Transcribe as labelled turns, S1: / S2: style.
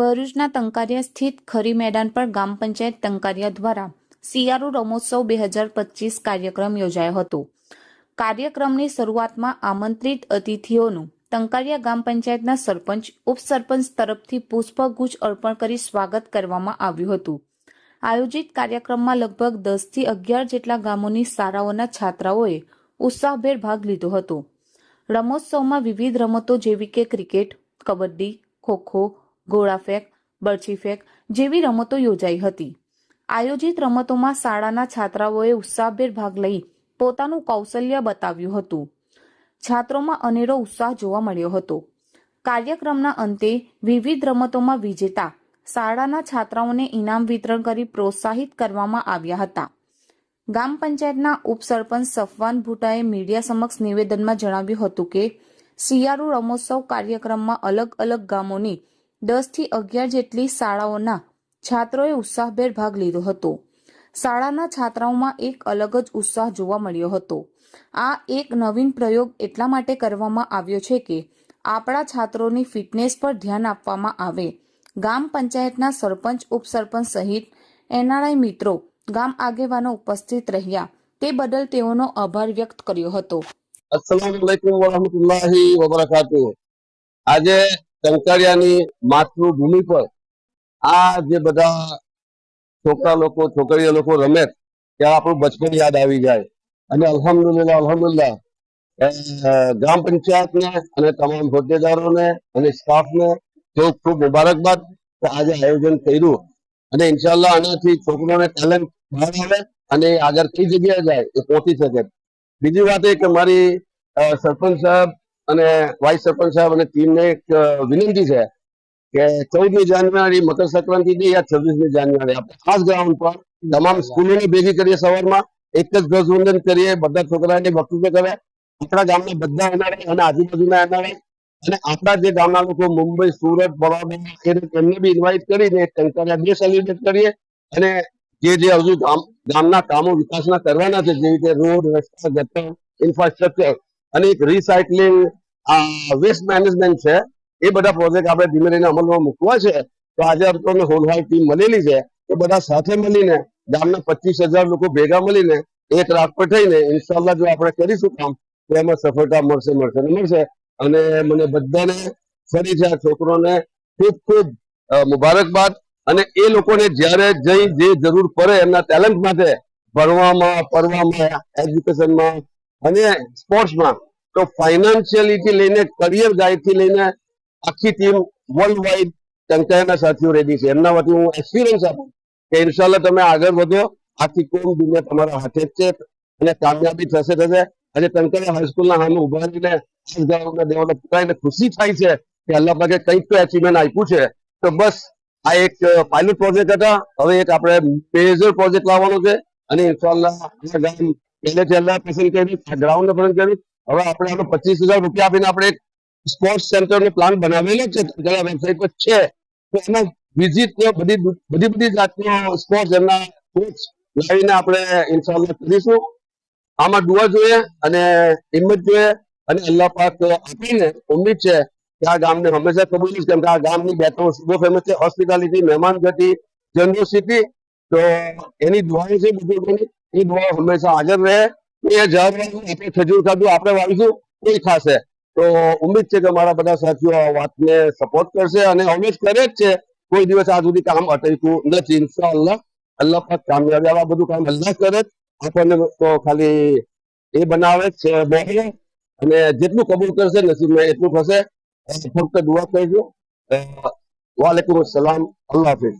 S1: ભરૂચના તંકારિયા સ્થિત ખરી મેદાન પર ગામ પંચાયત તંકારિયા દ્વારા શિયાળુ રમોત્સવ 2025 કાર્યક્રમ યોજાયો હતો। કાર્યક્રમની શરૂઆતમાં આમંત્રિત અતિથિઓનું તંકારિયા ગામ પંચાયતના સરપંચ ઉપસરપંચ તરફથી પુષ્પગુચ્છ અર્પણ કરી સ્વાગત કરવામાં આવ્યું હતું। આયોજિત કાર્યક્રમમાં લગભગ 10 થી 11 જેટલા ગામોની શાળાઓના છાત્રાઓએ ઉત્સાહભેર ભાગ લીધો હતો। રમોત્સવમાં વિવિધ રમતો જેવી કે ક્રિકેટ, કબડ્ડી, ખોખો, ગોળાફેંક, બરછીફેંક જેવી રમતો યોજાઈ હતી। આયોજિત રમતોમાં શાળાના છાત્રાઓએ ઉત્સાહભેર ભાગ લઈ પોતાનું કૌશલ્ય બતાવ્યું હતું। છાત્રોમાં અનેરો ઉત્સાહ જોવા મળ્યો હતો। કાર્યક્રમના અંતે વિવિધ રમતોમાં વિજેતા શાળાના છાત્રાઓને ઇનામ વિતરણ કરી પ્રોત્સાહિત કરવામાં આવ્યા હતા। ગામ પંચાયતના ઉપસરપંચ સફવાન ભુટ્ટાએ મીડિયા સમક્ષ નિવેદનમાં જણાવ્યું હતું કે શિયાળુ રમોત્સવ કાર્યક્રમમાં અલગ અલગ ગામોની 10 થી 11 જેટલી શાળાઓના છાત્રોએ ઉત્સાહભેર ભાગ લીધો હતો। શાળાના છાત્રાઓમાં એક અલગ જ ઉત્સાહ જોવા મળ્યો હતો। આ એક નવીન પ્રયોગ એટલા માટે કરવામાં આવ્યો છે કે આપણા છાત્રોની ફિટનેસ પર ધ્યાન આપવામાં આવે। ગામ પંચાયતના સરપંચ ઉપસરપંચ સહિત એનઆરઆઈ મિત્રો ગામ આગેવાનો ઉપસ્થિત રહ્યા તે બદલ તેઓનો આભાર વ્યક્ત કર્યો હતો।
S2: अस्सलाम वालेकुम वरहमतुल्लाहि वबरकातुह। આજે તંકારિયાની માતૃભૂમિ પર આ જે બધા છોકરા લોકો છોકરીઓ લોકો રમે ત્યારે આપણું બચપન યાદ આવી જાય અને અલ્હમ્દુલિલ્લાહ ગ્રામ પંચાયતને અને તમામ હોદ્દેદારોને અને સ્ટાફને ખૂબ ખૂબ મુબારકબાદ કે આજે આયોજન કર્યું અને ઇન્શાઅલ્લાહ આનાથી છોકરોને ટેલેન્ટ બહાર આવે અને આગળ કઈ જગ્યાએ જાય એ પહોંચી શકે। બીજી વાત એ કે મારી સરપંચ સાહેબ અને વાઇસ સરપંચ સાહેબ અને ટીમને એક વિનંતી છે કે 14મી જાન્યુઆરી મકર સંક્રાંતિ થી યા 26મી જાન્યુઆરી આપણે ખાસ ગ્રાઉન્ડ પર તમામ સ્કૂલોને ભેગી કરીએ, સવારમાં એક જ ધ્વજવંદન કરીએ, બધા છોકરાને વક્તવ્ય કરે, આપણા ગામના બધા એનઆરઆઈ અને આજુબાજુના એનઆરઆઈ અને આપણા જે ગામના લોકો મુંબઈ, સુરત, બરોડા એમને બી ઇન્વાઇટ કરીને તંકારિયા ડે સેલિબ્રેટ કરીએ અને જે હજુ ગામના કામો વિકાસના કરવાના છે જેવી કે રોડ, રસ્તા, ગટર, ઇન્ફ્રાસ્ટ્રક્ચર અને એક રિસાયકલિંગ વેસ્ટ મેનેજમેન્ટ છે એ બધા પ્રોજેક્ટ આપણે ધીમે ધીમે અમલમાં મૂકવા છે। તો આજે આપણને હોલવાઇલ ટીમ મળેલી છે એ બધા સાથે મળીને ગામના 25,000 લોકો ભેગા મળીને એક રાત પર થઈને ઇન્શાઅલ્લાહ જો આપણે કરીશું કામ તો એમાં સફળતા મળશે અને મને બધાને ફરીથી આ છોકરોને ખૂબ ખૂબ મુબારકબાદ અને એ લોકોને જ્યારે જે જરૂર પડે એમના ટેલેન્ટ માટે ભણવામાં, પઢવામાં, એજ્યુકેશનમાં અને સ્પોર્ટ્સમાં તો ફાઇનાન્શિયલીથી લઈને કરિયર ગાઈડથી લઈને આખી ટીમ વર્લ્ડ વાઇડ તંકારિયાના સાથીઓ રેડી છે। એમના વતી હું એક્સપિરિયન્સ આપું કે ઇન્શાઅલ્લાહ તમે આગળ વધો, આખી કોમ દુનિયા તમારા હાથે જ છે અને કામયાબી થશે। આજે તંકારિયા હાઈસ્કૂલના સામે ઉભા રહીને ડેવલપ કરાઈને ખુશી થાય છે કે અલ્લાહ પાકે કંઈક તો એચિવમેન્ટ આપ્યું છે। તો બસ આ એક પાયલોટ પ્રોજેક્ટ હતા, હવે એક આપણે મેજર પ્રોજેક્ટ લાવવાનો છે અને ઇન્શાઅલ્લાહ આ ગામ પહેલેથી અલ્લાહ પસંદ કર્યું, આ ગ્રાઉન્ડને પસંદ કર્યું। હવે આપણે આનો 25,000 રૂપિયા આપીને આપણે એક સ્પોર્ટ્સ સેન્ટરનો પ્લાન બનાવેલો છે, તંકારિયા વેબસાઇટ પર છે। તો એમાં વિઝિટ બધી જાતનો સ્પોર્ટ્સ એમના કોચ લાવીને આપણે ઇન્શાઅલ્લાહ કરીશું। આમાં દુઆ જોઈએ અને હિંમત જોઈએ અને અલ્લાહ પાક આપીને ઉમ્મીદ છે કે આ ગામને હંમેશા કબૂલ છે, કેમ કે આ ગામની 2-3 વસ્તુઓ ફેમસ છે, હોસ્પિટાલિટી, મહેમાનગતિ, જનરસિટી। તો એની દુઆઓ છે બુઝુર્ગોની, એ દુઆઓ હંમેશા હાજર રહે। એ જવાબદારી આપણે ખજૂર ખાધું આપણે વાવીશું કોઈ ખાશે। તો ઉમ્મીદ છે કે મારા બધા સાથીઓ આ વાતને સપોર્ટ કરશે અને ઓલવેઝ કરે જ છે, કોઈ દિવસ આ સુધી કામ અટક્યું નથી। ઇન્શાઅલ્લાહ અલ્લાહ પાક કામયાબી આ બધું કામ અલ્લાહ કરે, આપણને તો ખાલી એ બનાવે છે બહેરે અને જેટલું કબૂલ કરશે નસીબમાં એટલું થશે। ફક્ત દુઆ કરજો। વાલેકુમ અસલામ, અલ્લાહ હાફિઝ।